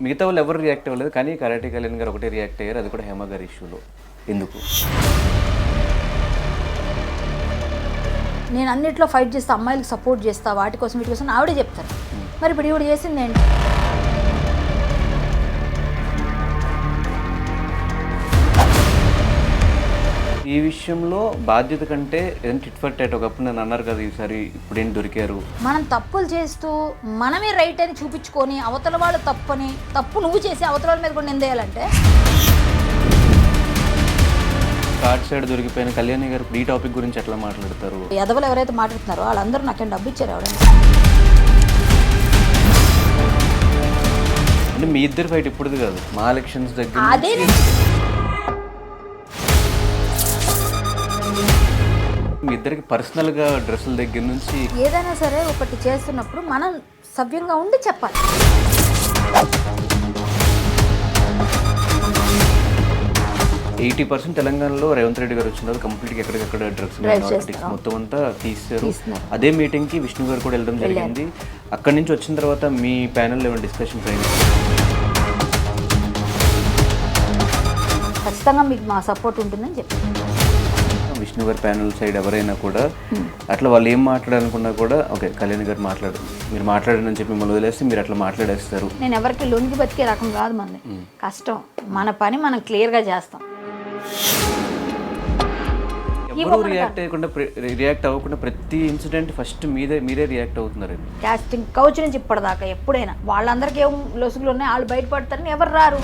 మిగతా వాళ్ళు ఎవరు రియాక్ట్ అవ్వలేదు, కానీ కరాటే కళ్యాణ్ గారు ఒకటే రియాక్ట్ అయ్యారు, అది కూడా హేమ గారి ఇష్యూలో. ఎందుకు? నేను అన్నిట్లో ఫైట్ చేస్తా, అమ్మాయిలకు సపోర్ట్ చేస్తా, వాటి కోసం వీటి కోసం ఆవిడే చెప్తారు. మరి ఇప్పుడు ఈవిడ చేసింది ఏంటి? ఈ విషయంలో బాధ్యత కంటే ఏదైనా టిట్ ఫర్ టాట్ ఒకప్పుడు నన్ను అన్నారు కదా, ఈసారి ఇప్పుడు ఏం దొరికారు. మనం తప్పులు చేస్తూ మనమే రైట్ అని చూపించుకొని అవతల వాళ్ళు తప్పని, తప్పు నువ్వు చేసి అవతల వాళ్ళ మీద కూడా నిందేయాలంటే. కార్డ్ సైడ్ దొరికిపోయిన కళ్యాణి గారు ఈ టాపిక్ గురించి ఎట్లా మాట్లాడతారు? ఎదవలు ఎవరైతే మాట్లాడుతున్నారో వాళ్ళందరూ నాకేం డబ్బు ఇచ్చారు ఎవరైనా? అంటే మీ ఇద్దరు ఫైట్ ఇప్పుడుది కాదు, మా ఎలక్షన్స్ దగ్గర అదే మీ ఇద్దరికి పర్సనల్గా డ్రెస్సుల దగ్గర నుంచి ఏదైనా సరే ఒకటి చేస్తున్నప్పుడు మనం సవ్యంగా ఉండి చెప్పాలి. 80% తెలంగాణలో రేవంత్ రెడ్డి గారు వచ్చిన కంప్లీట్గా ఎక్కడికక్కడ డ్రగ్స్ మొత్తం అంతా తీస్తారు. అదే మీటింగ్కి విష్ణు గారు కూడా వెళ్ళడం జరిగింది. అక్కడి నుంచి వచ్చిన తర్వాత మీ ప్యానెల్లో ఏమైనా డిస్కషన్స్ అయింది? ఖచ్చితంగా మీకు మా సపోర్ట్ ఉంటుందని చెప్పి విష్ణు గారి ప్యానెల్ సైడ్ ఎవరైనా కూడా అట్లా వాళ్ళు ఏం మాట్లాడాలనుకున్నా కూడా ఓకే కళ్యాణ్ గారు మీరు మాట్లాడని చెప్పి మిమ్మల్ని వదిలేస్తే మీరు అట్లా మాట్లాడేస్తారు. నేను ఎవరికి లొంగి బతికే రకం కాదు, మంది కష్టం, మన పని మనం క్లియర్గా చేస్తాం. ఎవరు రియాక్ట్ అవ్వకుండా ప్రతి ఇన్సిడెంట్ ఫస్ట్ మీరే రియాక్ట్ అవుతున్నారు. కాస్టింగ్ కౌచ్ నుంచి ఇప్పటిదాకా ఎప్పుడైనా వాళ్ళందరికీ ఏం లొసుగులు ఉన్నాయి, వాళ్ళు బయటపడతారని ఎవరు రారు.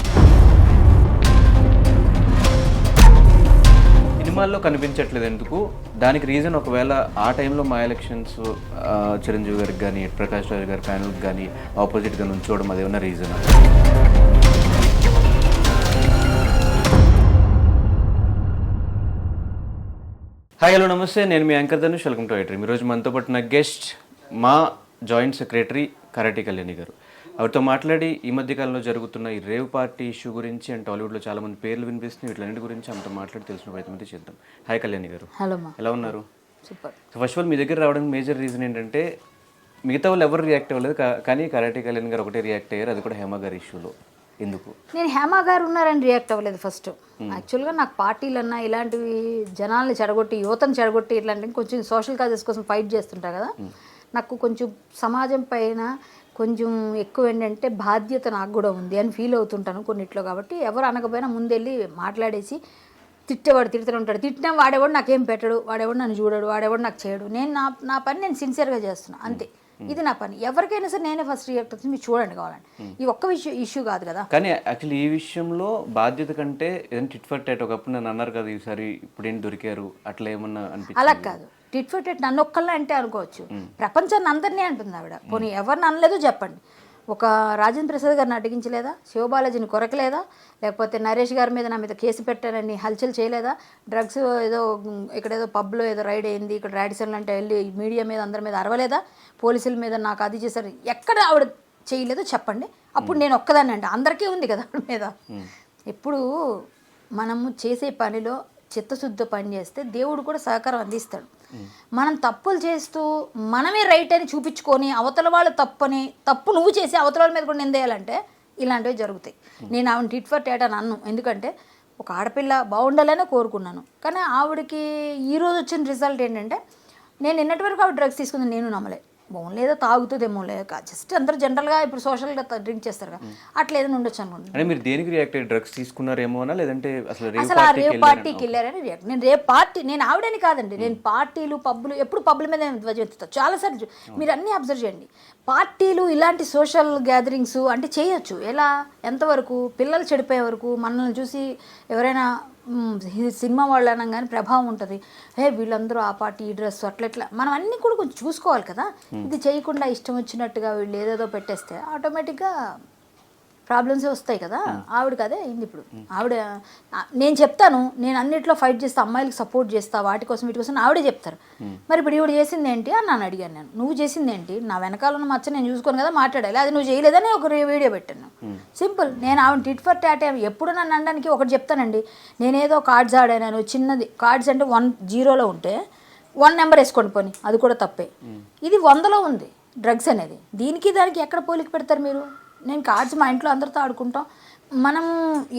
సినిమాల్లో కనిపించట్లేదు ఎందుకు? దానికి రీజన్ ఒకవేళ ఆ టైంలో మా ఎలక్షన్స్ చిరంజీవి గారికి కానీ ప్రకాష్ రాజ్ గారి ప్యానల్కి కానీ ఆపోజిట్గా నుంచోవడం అదేమన్నా రీజన్? హాయ్ హలో నమస్తే, నేను మీ anchor Dhanush, welcome to iDream. ఈరోజు మనతో పాటు నా గెస్ట్ మా జాయింట్ సెక్రటరీ కరాటే కళ్యాణి గారు. ఆవిడతో మాట్లాడి ఈ మధ్యకాలంలో జరుగుతున్న ఈ రేవ్ పార్టీ ఇష్యూ గురించి అండ్ టాలీవుడ్లో చాలా మంది పేర్లు వినిపిస్తున్నాయి, వీటిలన్నిటి గురించి ఆమెతో మాట్లాడి తెలిసిన ప్రయత్నం అయితే చేద్దాం. హాయ్ కళ్యాణి గారు. హలో, ఎలా ఉన్నారు? సూపర్. ఫస్ట్ ఆఫ్ ఆల్ మీ దగ్గర రావడానికి మేజర్ రీజన్ ఏంటంటే మిగతా వాళ్ళు ఎవరు రియాక్ట్ అవ్వలేదు, కానీ కరాటే కళ్యాణ్ గారు ఒకటే రియాక్ట్ అయ్యారు, అది కూడా హేమ గారి ఇష్యూలో. ఎందుకు? నేను హేమ గారు ఉన్నారని రియాక్ట్ అవ్వలేదు. ఫస్ట్ యాక్చువల్గా నాకు పార్టీలన్నా ఇలాంటివి జనాల్ని చెడగొట్టి యువతను చెడగొట్టి ఇట్లాంటివి కొంచెం సోషల్ కాజెస్ కోసం ఫైట్ చేస్తుంటా కదా, నాకు కొంచెం సమాజం పైన కొంచెం ఎక్కువ ఏంటంటే బాధ్యత నాకు కూడా ఉంది అని ఫీల్ అవుతుంటాను కొన్నిట్లో. కాబట్టి ఎవరు అనకపోయినా ముందెళ్ళి మాట్లాడేసి తిట్టేవాడు తిడుతూనే ఉంటాడు. తిట్టినా వాడేవాడు నాకేం పెట్టడు, వాడేవాడు నన్ను చూడడు, వాడేవాడు నాకు చేయడు. నేను నా పని నేను సిన్సియర్గా చేస్తున్నా అంతే, ఇది నా పని. ఎవరికైనా సరే నేనే ఫస్ట్ రియాక్ట్ అవుతుంది, మీరు చూడండి కావాలండి. ఈ ఒక్క ఇష్యూ కాదు కదా. కానీ యాక్చువల్లీ ఈ విషయంలో బాధ్యత కంటే ఏదైనా టిట్ ఫర్ టాట్ ఒకప్పుడు నన్ను అన్నారు కదా, ఈసారి ఇప్పుడు ఏం దొరికారు అట్లా ఏమన్నా అనిపించింది? అలా కాదు, టిట్ ఫర్ టాట్ నన్ను ఒక్కళ్ళే అంటే అనుకోవచ్చు, ప్రపంచాన్ని అందరినీ అంటుంది ఆవిడ. పోనీ ఎవరిని అనలేదో చెప్పండి. ఒక రాజేంద్ర ప్రసాద్ గారిని అడిగించలేదా? శివబాలాజీని కొరకలేదా? లేకపోతే నరేష్ గారి మీద నా మీద కేసు పెట్టారని హల్చల్ చేయలేదా? డ్రగ్స్ ఏదో ఇక్కడేదో పబ్లో ఏదో రైడ్ అయింది, ఇక్కడ రాడిసన్లు అంటే వెళ్ళి మీడియా మీద అందరి మీద అరవలేదా? పోలీసుల మీద నాకు అది చేశారు, ఎక్కడ ఆవిడ చేయలేదో చెప్పండి. అప్పుడు నేను ఒక్కదాన్ని అంటే అందరికీ ఉంది కదా ఆవిడ మీద. ఎప్పుడు మనము చేసే పనిలో చిత్తశుద్ధి పని చేస్తే దేవుడు కూడా సహకారం అందిస్తాడు. మనం తప్పులు చేస్తూ మనమే రైట్ అని చూపించుకొని అవతల వాళ్ళు తప్పని, తప్పు నువ్వు చేసి అవతల వాళ్ళ మీద కూడా నిందేయాలంటే ఇలాంటివి జరుగుతాయి. నేను ఆవిడ టిట్ ఫర్ టాట్ అని అన్ను, ఎందుకంటే ఒక ఆడపిల్ల బాగుండాలనే కోరుకున్నాను. కానీ ఆవిడకి ఈరోజు వచ్చిన రిజల్ట్ ఏంటంటే, నేను నిన్నటి వరకు ఆవిడ డ్రగ్స్ తీసుకుంది నేను నమ్మలే. బాగుండేదో తాగుతుందేమో లేక జస్ట్ అందరూ జనరల్గా ఇప్పుడు సోషల్గా డ్రింక్ చేస్తారు కదా, అట్లా ఏదైనా ఉండొచ్చు అనుకోండి. అంటే మీరు దేనికి రియాక్ట్ అయ్యి డ్రగ్స్ తీసుకున్నారేమో అనా, లేదంటే అసలు ఆ రేవ్ పార్టీకి వెళ్ళారని రియాక్ట్. నేను రేవ్ పార్టీ, నేను ఆవిడని కాదండి, నేను పార్టీలు పబ్బులు ఎప్పుడు పబ్బుల మీద ధ్వజెత్తుతాను చాలాసార్లు. మీరు అన్నీ అబ్జర్వ్ చేయండి. పార్టీలు ఇలాంటి సోషల్ గ్యాదరింగ్స్ అంటే చేయొచ్చు, ఎలా ఎంతవరకు పిల్లలు చెడిపోయే వరకు. మనల్ని చూసి ఎవరైనా సినిమా వాళ్ళు అనగానే ప్రభావం ఉంటుంది, వీళ్ళందరూ ఆ పార్టీ ఈ డ్రెస్ అట్లా మనం అన్నీ కూడా కొంచెం చూసుకోవాలి కదా. ఇది చేయకుండా ఇష్టం వచ్చినట్టుగా వీళ్ళు ఏదేదో పెట్టేస్తే ఆటోమేటిక్గా ప్రాబ్లమ్సే వస్తాయి కదా. ఆవిడకి అదే అయింది. ఇప్పుడు ఆవిడ, నేను చెప్తాను, నేను అన్నిట్లో ఫైట్ చేస్తా, అమ్మాయిలకు సపోర్ట్ చేస్తా, వాటి కోసం వీటి కోసం ఆవిడే చెప్తారు. మరి ఇప్పుడు ఈవిడ చేసింది ఏంటి అని నన్ను అడిగాను. నేను నువ్వు చేసింది ఏంటి? నా వెనకాల ఉన్న మచ్చ నేను చూసుకోను కదా మాట్లాడాలి, అది నువ్వు చేయలేదని ఒక వీడియో పెట్టాను. సింపుల్. నేను ఆవిడ టిట్ ఫర్ టాట్ ఎప్పుడు నన్ను అనడానికి ఒకటి చెప్తానండి, నేనేదో కార్డ్స్ ఆడాను చిన్నది. కార్డ్స్ అంటే 1 0లో ఉంటే 1 నెంబర్ వేసుకోండి పోనీ, అది కూడా తప్పే. ఇది 100లో ఉంది. డ్రగ్స్ అనేది. దీనికి దానికి ఎక్కడ పోలిక పెడతారు మీరు? నేను కార్డ్స్ మా ఇంట్లో అందరితో ఆడుకుంటాం. మనం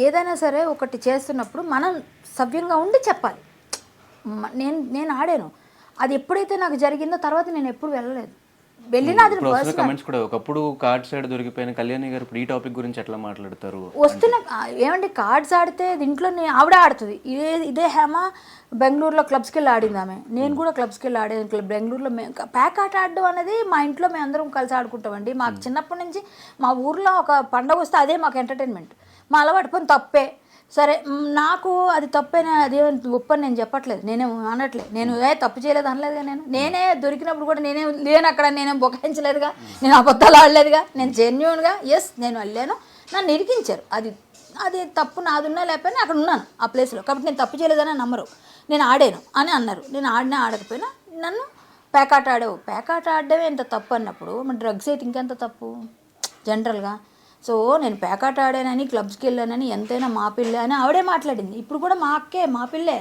ఏదైనా సరే ఒకటి చేస్తున్నప్పుడు మనం సవ్యంగా ఉండి చెప్పాలి. నేను ఆడాను, అది ఎప్పుడైతే నాకు జరిగిందో తర్వాత నేను ఎప్పుడు వెళ్ళలేదు. వెళ్ళినా అది కమెంట్స్ కూడా ఒకప్పుడు కార్డ్ సైడ్ దొరికిపోయిన కళ్యాణి గారు ఇప్పుడు ఈ టాపిక్ గురించి ఎట్లా మాట్లాడతారు? వస్తున్న ఏమండి, కార్డ్స్ ఆడితే ఇంట్లో ఆవిడ ఆడుతుంది. ఇదే హేమ బెంగళూరులో క్లబ్స్కి వెళ్ళి ఆడింది ఆమె. నేను కూడా క్లబ్స్కి వెళ్ళి ఆడేది. బెంగళూరులో ప్యాక్ ఆట ఆడడం అనేది మా ఇంట్లో మేము అందరం కలిసి ఆడుకుంటామండి. మాకు చిన్నప్పటి నుంచి మా ఊర్లో ఒక పండగ వస్తే అదే మాకు ఎంటర్టైన్మెంట్. మా అలవాటు పని తప్పే సరే, నాకు అది తప్పైనా అదే ఒప్పని నేను చెప్పట్లేదు, నేనేం అనట్లేదు. నేను తప్పు చేయలేదు అనలేదుగా. నేనే దొరికినప్పుడు కూడా నేనే లేను అక్కడ, నేనేం బొకాయించలేదుగా, నేను అబద్ధాలు ఆడలేదుగా. నేను జెన్యూన్గా నేను వెళ్ళాను, నన్ను ఇరికించారు. అది తప్పు నాదున్నా లేకపోయినా అక్కడ ఉన్నాను ఆ ప్లేస్లో, కాబట్టి నేను తప్పు చేయలేదని నమ్మరు. నేను ఆడాను అని అన్నారు. నేను ఆడినా ఆడకపోయినా నన్ను ప్యాకాట ఆడావు, ప్యాకాట ఆడడమే ఎంత తప్పు అన్నప్పుడు మరి డ్రగ్స్ అయితే ఇంకెంత తప్పు జనరల్గా. సో నేను ప్యాకాట ఆడానని క్లబ్స్కి వెళ్ళానని ఎంతైనా మా పిల్లే అని ఆవిడే మాట్లాడింది. ఇప్పుడు కూడా మా అక్కే మా పిల్లే,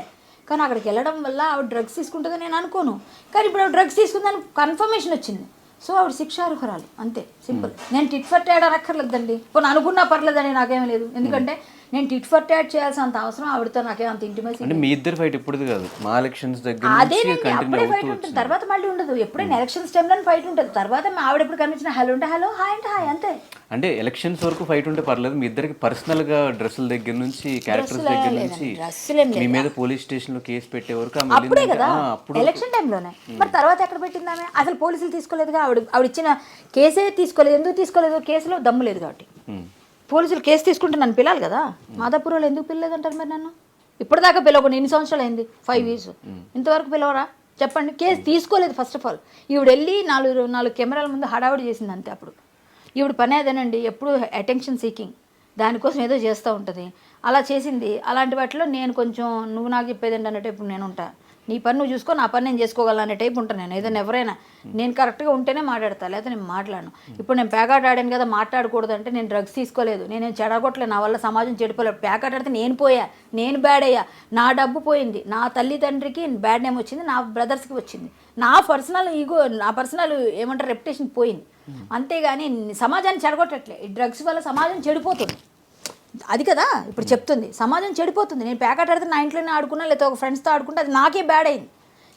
కానీ అక్కడికి వెళ్ళడం వల్ల ఆవిడ డ్రగ్స్ తీసుకుంటుందని నేను అనుకోను. కానీ ఇప్పుడు ఆవిడ డ్రగ్స్ తీసుకుందని కన్ఫర్మేషన్ వచ్చింది. సో ఆవిడ శిక్షార్హురాలు, అంతే సింపుల్. నేను టిట్ ఫర్ ట్యాడ్ అనక్కర్లేదండి, ఇప్పుడు అనుకున్నా పర్లేదని నాకేం లేదు. ఎందుకంటే నేను టిట్ ఫర్ ట్యాడ్ చేయాల్సినంత అవసరం ఆవిడతో నాకేం అంత ఇంటిమేసి. అంటే మీ ఇద్దరు ఫైట్ ఇప్పుడు కాదు, మా ఎలక్షన్స్ దగ్గర అదేనండి, అప్పుడే ఫైట్ ఉంటుంది, తర్వాత మళ్ళీ ఉండదు. ఎప్పుడైనా ఎలక్షన్స్ టైంలో ఫైట్ ఉంటుంది, తర్వాత ఆవిడ ఎప్పుడు కనిపించిన హలో అంటే హలో, హాయ్ అంటే హాయ్, అంతే. అంటే ఎలక్షన్స్ వరకు ఫైట్ ఉంటే పర్లేదు, మీ ఇద్దరికి పర్సనల్ గా డ్రెస్సుల దగ్గర నుంచి క్యారెక్టర్స్ దగ్గర నుంచి మీ మీద పోలీస్ స్టేషన్ లో కేసు పెట్టే వరకు అప్పుడే కదా, ఎలక్షన్ టైంలోనే. మరి తర్వాత ఎక్కడ పెట్టిందామే? అసలు పోలీసులు తీసుకోలేదుగా, ఆవిడ ఇచ్చిన కేసే తీసుకోలేదు. ఎందుకు తీసుకోలేదు? కేసులో దమ్ము లేదు కాబట్టి. పోలీసులు కేసు తీసుకుంటే నన్ను పిలాలి కదా. మాదాపూర్ వాళ్ళు ఎందుకు పిల్లలేదంటారు మరి నన్ను? ఇప్పటిదాకా పిలవకుండా ఎన్ని సంవత్సరాలు అయింది? 5 years. ఇంతవరకు పిలవరా చెప్పండి? కేసు తీసుకోలేదు ఫస్ట్ ఆఫ్ ఆల్. ఈవిడ వెళ్ళి 4 కెమెరాల ముందు హడావుడి చేసింది అంతే. అప్పుడు ఈవిడ పని అదేనండి, ఎప్పుడు అటెన్షన్ సీకింగ్, దానికోసం ఏదో చేస్తూ ఉంటుంది. అలా చేసింది. అలాంటి వాటిలో నేను కొంచెం నువ్వు నాకు చెప్పేదండి అనే టైపు నేను ఉంటా. నీ పని నువ్వు చూసుకో, నా పని నేను చేసుకోగలను అనే టైపు ఉంటాను నేను. ఏదైనా ఎవరైనా నేను కరెక్ట్గా ఉంటేనే మాట్లాడతా, లేకపోతే నేను మాట్లాడను. ఇప్పుడు నేను ప్యాకాట్ ఆడాను కదా, మాట్లాడకూడదు అంటే నేను డ్రగ్స్ తీసుకోలేదు, నేనేం చెడగొట్టలేదు, నా వల్ల సమాజం చెడిపోలేదు. ప్యాకాట్ ఆడితే నేను పోయా, నేను బ్యాడ్ అయ్యా, నా డబ్బు పోయింది, నా తల్లిదండ్రికి బ్యాడ్ నేమ్ వచ్చింది, నా బ్రదర్స్కి వచ్చింది, నా పర్సనల్ ఈగో, నా పర్సనల్ ఏమంటారు రెప్యుటేషన్ పోయింది. అంతేగాని సమాజాన్ని చెడగొట్టట్లే. ఈ డ్రగ్స్ వల్ల సమాజం చెడిపోతుంది, అది కదా ఇప్పుడు చెప్తుంది. సమాజం చెడిపోతుంది. నేను ప్యాకెట్ ఆడితే నా ఇంట్లోనే ఆడుకున్నా, లేకపోతే ఒక ఫ్రెండ్స్తో ఆడుకుంటే అది నాకే బ్యాడ్ అయింది.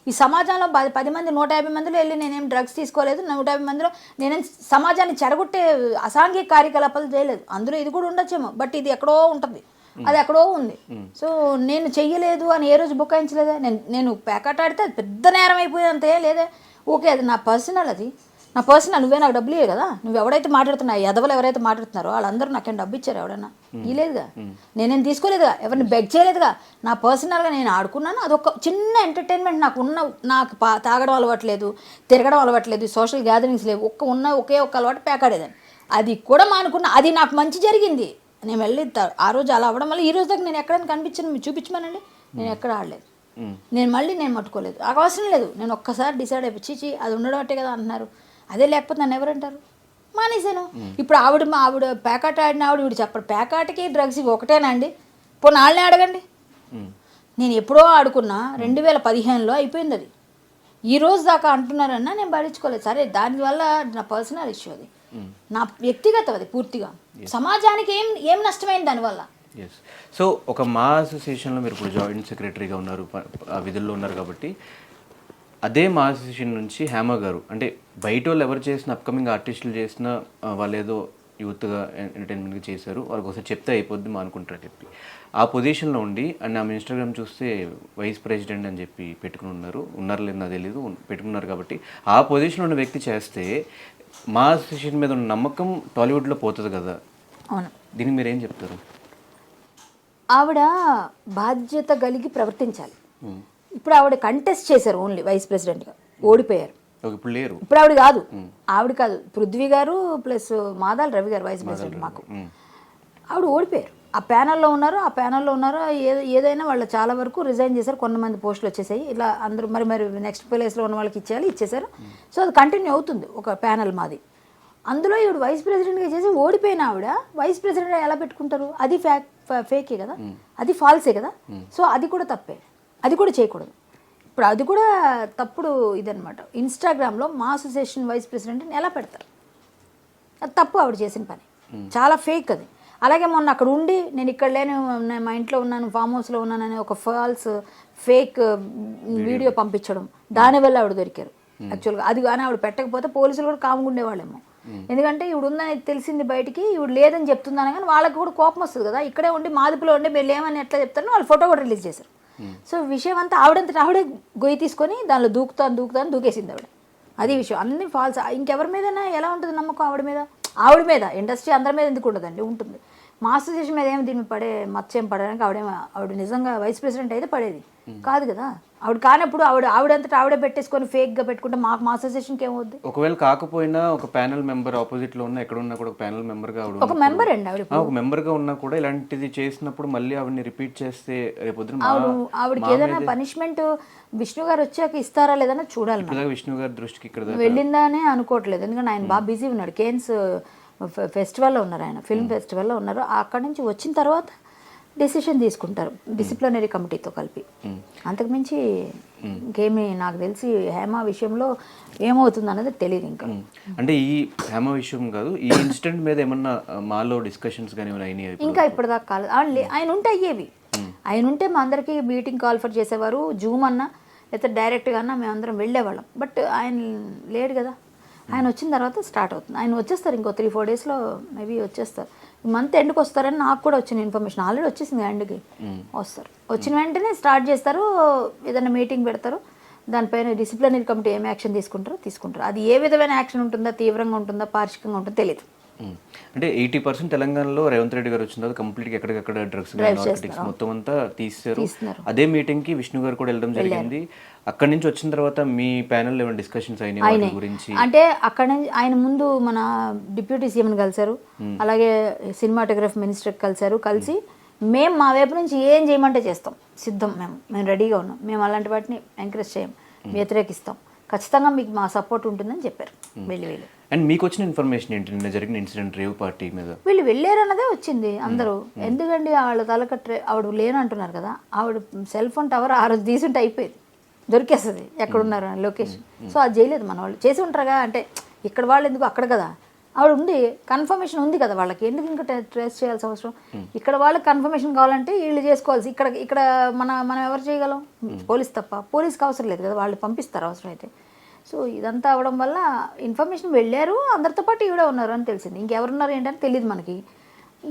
ఈ సమాజంలో 10 మంది 150 మందిలో వెళ్ళి నేనేం డ్రగ్స్ తీసుకోలేదు, 150 మందిలో నేనేం సమాజాన్ని చెడగొట్టే అసాంఘిక కార్యకలాపాలు చేయలేదు. అందులో ఇది కూడా ఉండొచ్చేమో, బట్ ఇది ఎక్కడో ఉంటుంది, అది ఎక్కడో ఉంది. సో నేను చెయ్యలేదు అని ఏ రోజు బుకాయించలేదా? నేను ప్యాకెట్ ఆడితే అది పెద్ద నేరం అయిపోయింది అంతే లేదే. ఓకే, అది నా పర్సనల్, అది నా పర్సనల్. నువ్వే నాకు డబ్బులు ఇవ్వవు కదా. నువ్వు ఎవడైతే మాట్లాడుతున్నావు, ఎదవలు ఎవరైతే మాట్లాడుతున్నారో వాళ్ళందరూ నాకేం డబ్బు ఇచ్చారు? ఎవడన్నా ఇవ్వలేదుగా, నేనేం తీసుకోలేదుగా, ఎవరిని బెగ్ చేయలేదుగా. నా పర్సనల్గా నేను ఆడుకున్నాను. అదొక చిన్న ఎంటర్టైన్మెంట్. నాకు తాగడం అలవాట్లేదు, తిరగడం అలవాట్లేదు, సోషల్ గ్యాదరింగ్స్ లేవు. ఒకే ఒక్క అలవాటు ప్యాకాడేదాన్ని. అది కూడా మానుకున్నా. అది నాకు మంచి జరిగింది. నేను వెళ్ళి ఆ రోజు అలా అవ్వడం వల్ల ఈ రోజు దాకా నేను ఎక్కడైనా కనిపించాను, మీరు చూపించమనండి, నేను ఎక్కడ ఆడలేదు. నేను మట్టుకోలేదు, నాకు అవసరం లేదు. నేను ఒక్కసారి డిసైడ్ అయిపోయి చీచి అది ఉండడం అట్టే కదా అంటున్నారు, అదే లేకపోతే నన్ను ఎవరంటారు? మానేశాను. ఇప్పుడు ఆవిడ ప్యాకాట్ ఆడిన ఆవిడ చెప్పడు ప్యాకాట్కి డ్రగ్స్ ఒకటేనా అండి? పోనీ వాళ్ళనే అడగండి. నేను ఎప్పుడో ఆడుకున్నా, 2015లో అయిపోయింది అది. ఈ రోజు దాకా అంటున్నారన్నా నేను భరించుకోలేదు. సరే, దానివల్ల నా పర్సనల్ ఇష్యూ, అది నా వ్యక్తిగతం, అది పూర్తిగా. సమాజానికి ఏం నష్టమైంది దానివల్ల? సో ఒక మా అసోసియేషన్లో మీరు ఇప్పుడు జాయింట్ సెక్రటరీగా ఉన్నారు, విధుల్లో ఉన్నారు కాబట్టి అదే మా అసోసియేషన్ నుంచి హేమ గారు, అంటే బయట వాళ్ళు ఎవరు చేసిన అప్కమింగ్ ఆర్టిస్టులు చేసిన వాళ్ళు ఏదో యూత్గా ఎంటర్టైన్మెంట్గా చేశారు, వాళ్ళకి ఒకసారి చెప్తే అయిపోద్ది మా అనుకుంటారని చెప్పి ఆ పొజిషన్లో ఉండి, అండ్ ఆమె ఇన్స్టాగ్రామ్ చూస్తే వైస్ ప్రెసిడెంట్ అని చెప్పి పెట్టుకుని ఉన్నారు లేదు నాకు తెలీదు, పెట్టుకున్నారు. కాబట్టి ఆ పొజిషన్లో ఉన్న వ్యక్తి చేస్తే మా అసోసియేషన్ మీద ఉన్న నమ్మకం టాలీవుడ్లో పోతుంది కదా. అవును, దీనికి మీరు ఏం చెప్తారు? ఆవిడ బాధ్యత కలిగి ప్రవర్తించాలి. ఇప్పుడు ఆవిడ కంటెస్ట్ చేశారు, ఓన్లీ వైస్ ప్రెసిడెంట్గా ఓడిపోయారు. ఇప్పుడు లేరు, ఇప్పుడు ఆవిడ కాదు పృథ్వీ గారు ప్లస్ మాదాల రవి గారు వైస్ ప్రెసిడెంట్. మాకు ఆవిడ ఓడిపోయారు. ఆ ప్యానల్లో ఉన్నారు. ఏదైనా వాళ్ళు చాలా వరకు రిజైన్ చేశారు. కొంతమంది పోస్టులు వచ్చేసాయి. ఇలా అందరూ మరి నెక్స్ట్ ప్లేస్లో ఉన్న వాళ్ళకి ఇచ్చేశారు. సో అది కంటిన్యూ అవుతుంది ఒక ప్యానల్ మాది. అందులో ఈవిడ వైస్ ప్రెసిడెంట్గా చేసి ఓడిపోయిన ఆవిడ వైస్ ప్రెసిడెంట్ ఎలా పెట్టుకుంటారు? అది ఫేకే కదా, అది ఫాల్సే కదా. సో అది కూడా తప్పే, అది కూడా చేయకూడదు. ఇప్పుడు అది కూడా తప్పుడు ఇదనమాట. ఇన్స్టాగ్రామ్లో మా అసోసియేషన్ వైస్ ప్రెసిడెంట్ని ఎలా పెడతారు? అది తప్పు, ఆవిడ చేసిన పని చాలా ఫేక్ అది. అలాగే మొన్న అక్కడ ఉండి నేను ఇక్కడ లేను, నేను మా ఇంట్లో ఉన్నాను, ఫామ్ హౌస్లో ఉన్నానని ఒక ఫాల్స్ ఫేక్ వీడియో పంపించడం, దానివల్ల ఆవిడ దొరికారు యాక్చువల్గా. అది కానీ ఆవిడ పెట్టకపోతే పోలీసులు కూడా కాముగా ఉండేవాళ్ళేమో. ఎందుకంటే ఇవిడ ఉందని తెలిసింది బయటికి, ఇవిడ లేదని చెప్తున్నాను కానీ వాళ్ళకి కూడా కోపం వస్తుంది కదా. ఇక్కడే ఉండి మాదిపులో ఉండి మీరు లేమని ఎట్లా చెప్తారో వాళ్ళు ఫోటో కూడా రిలీజ్ చేశారు. సో విషయం అంతా ఆవిడంతటా ఆవిడే గొయ్యి తీసుకొని దానిలో దూకుతాను దూకేసింది ఆవిడ. అది విషయం. అన్ని ఫాల్స్. ఇంకెవరి మీదైనా ఎలా ఉంటుంది నమ్మకం? ఆవిడ మీద ఇండస్ట్రీ అందరి మీద ఎందుకు ఉండదండి? ఉంటుంది. మా అసోసియేషన్ మీద ఏమి దీన్ని పడే మత్స్యం పడడానికి ఆవిడ నిజంగా వైస్ ప్రెసిడెంట్ అయితే పడేది కాదు కదా. ఆవిడ కానప్పుడు ఆవిడంతటా ఆవిడే పెట్టేసుకొని ఫేక్గా పెట్టుకుంటే మా అసోసియేషన్కి ఏమవుద్ది? ఒకవేళ కాకపోయినా ఒక ప్యానల్ మెంబర్ ఆపోజిట్ లో ఉన్న ఎక్కడ ఉన్నా కూడా ఒక ప్యానల్ మెంబర్గా ఆవిడ ఒక మెంబర్ అండి ఆవిడ. ఒక మెంబర్గా ఉన్నా కూడా ఇలాంటిది చేసినప్పుడు మళ్ళీ ఆవిడని రిపీట్ చేస్తే రేపొద్దున ఆవిడకి ఏదైనా పనిష్మెంట్ విష్ణు గారు వచ్చాక ఇస్తారా లేదన్నా చూడాలి. విష్ణు గారి దృష్టికి ఇక్కడ వెళ్ళిందని అనుకోవట్లేదు, ఎందుకంటే ఆయన బాగా బిజీ ఉన్నాడు. కేన్స్ ఫెస్టివల్లో ఉన్నారు, ఆయన ఫిల్మ్ ఫెస్టివల్లో ఉన్నారు. అక్కడి నుంచి వచ్చిన తర్వాత డెసిషన్ తీసుకుంటారు డిసిప్లినరీ కమిటీతో కలిపి. అంతకుమించి ఇంకేమీ నాకు తెలిసి హేమ విషయంలో ఏమవుతుంది అన్నది తెలియదు ఇంకా. అంటే ఈ హేమ విషయం కాదు, ఈ ఇన్సిడెంట్ మీద ఏమన్నా మాలో డిస్కషన్స్ కానీ అయినాయి? ఇంకా ఇప్పటిదాకా కాలేదు. ఆయన ఉంటే అయ్యేవి. ఆయన ఉంటే మా అందరికీ మీటింగ్ కాల్ఫర్ చేసేవారు, జూమ్ అన్నా లేకపోతే డైరెక్ట్గా అన్నా మేమందరం వెళ్ళేవాళ్ళం. బట్ ఆయన లేడు కదా. ఆయన వచ్చిన తర్వాత స్టార్ట్ అవుతుంది. ఆయన వచ్చేస్తారు ఇంకో 3-4 డేస్లో మేబీ వచ్చేస్తారు. ఈ మంత్ ఎండ్కి వస్తారని నాకు కూడా వచ్చిన ఇన్ఫర్మేషన్. ఆల్రెడీ వచ్చేసింది ఎండ్కి వస్తారు. వచ్చిన వెంటనే స్టార్ట్ చేస్తారు, ఏదైనా మీటింగ్ పెడతారు, దానిపైన డిసిప్లినరీ కమిటీ ఏం యాక్షన్ తీసుకుంటారు. అది ఏ విధమైన యాక్షన్ ఉంటుందా, తీవ్రంగా ఉంటుందా, పార్షికంగా ఉంటుందో తెలియదు. అంటే 80% తెలంగాణలో రేవంత్ రెడ్డి గారు వచ్చిన తర్వాత కంప్లీట్గా ఎక్కడికక్కడ డ్రగ్స్ నార్కోటిక్స్ మొత్తం అంతా తీస్తారు. అదే మీటింగ్కి విష్ణు గారు కూడా వెళ్ళడం జరిగింది. అక్కడి నుంచి వచ్చిన తర్వాత మీ ప్యానెల్ ఏమైనా డిస్కషన్స్ అయినాయి గురించి? అంటే అక్కడ నుంచి ఆయన ముందు మన డిప్యూటీ సీఎంని కలిశారు, అలాగే సినిమాటోగ్రఫీ మినిస్టర్ కలిసి మేము మా వైపు నుంచి ఏం చేయమంటే చేస్తాం, సిద్ధం, మేము రెడీగా ఉన్నాం, మేము అలాంటి వాటిని ఎంకరేజ్ చేయం, వ్యతిరేకిస్తాం, ఖచ్చితంగా మీకు మా సపోర్ట్ ఉంటుందని చెప్పారు. వెళ్ళి అండ్ మీకు వచ్చిన ఇన్ఫర్మేషన్ ఏంటి నిన్న జరిగిన ఇన్సిడెంట్ రేవ్ పార్టీ మీద? వీళ్ళు వెళ్ళారన్నదే వచ్చింది అందరూ. ఎందుకండి వాళ్ళ ఆవిడ లేనంటున్నారు కదా, ఆవిడ సెల్ ఫోన్ టవర్ ఆ రోజు తీసుంటే అయిపోయేది, దొరికేస్తుంది ఎక్కడున్నారు అని లొకేషన్. సో అది చేయలేదు మన వాళ్ళు. చేసి ఉంటారుగా, అంటే ఇక్కడ వాళ్ళు ఎందుకు, అక్కడ కదా ఆవిడ ఉంది, కన్ఫర్మేషన్ ఉంది కదా వాళ్ళకి, ఎందుకు ఇంకా ట్రేస్ చేయాల్సిన అవసరం? ఇక్కడ వాళ్ళకి కన్ఫర్మేషన్ కావాలంటే వీళ్ళు చేసుకోవాల్సి. ఇక్కడ మనం ఎవరు చేయగలం? పోలీస్ తప్ప. పోలీస్కి అవసరం లేదు కదా, వాళ్ళు పంపిస్తారు అవసరం అయితే. సో ఇదంతా అవడం వల్ల ఇన్ఫర్మేషన్ వెళ్ళారు, అందరితో పాటు ఈవిడ ఉన్నారు అని తెలిసింది. ఇంకెవరున్నారు ఏంటని తెలియదు మనకి.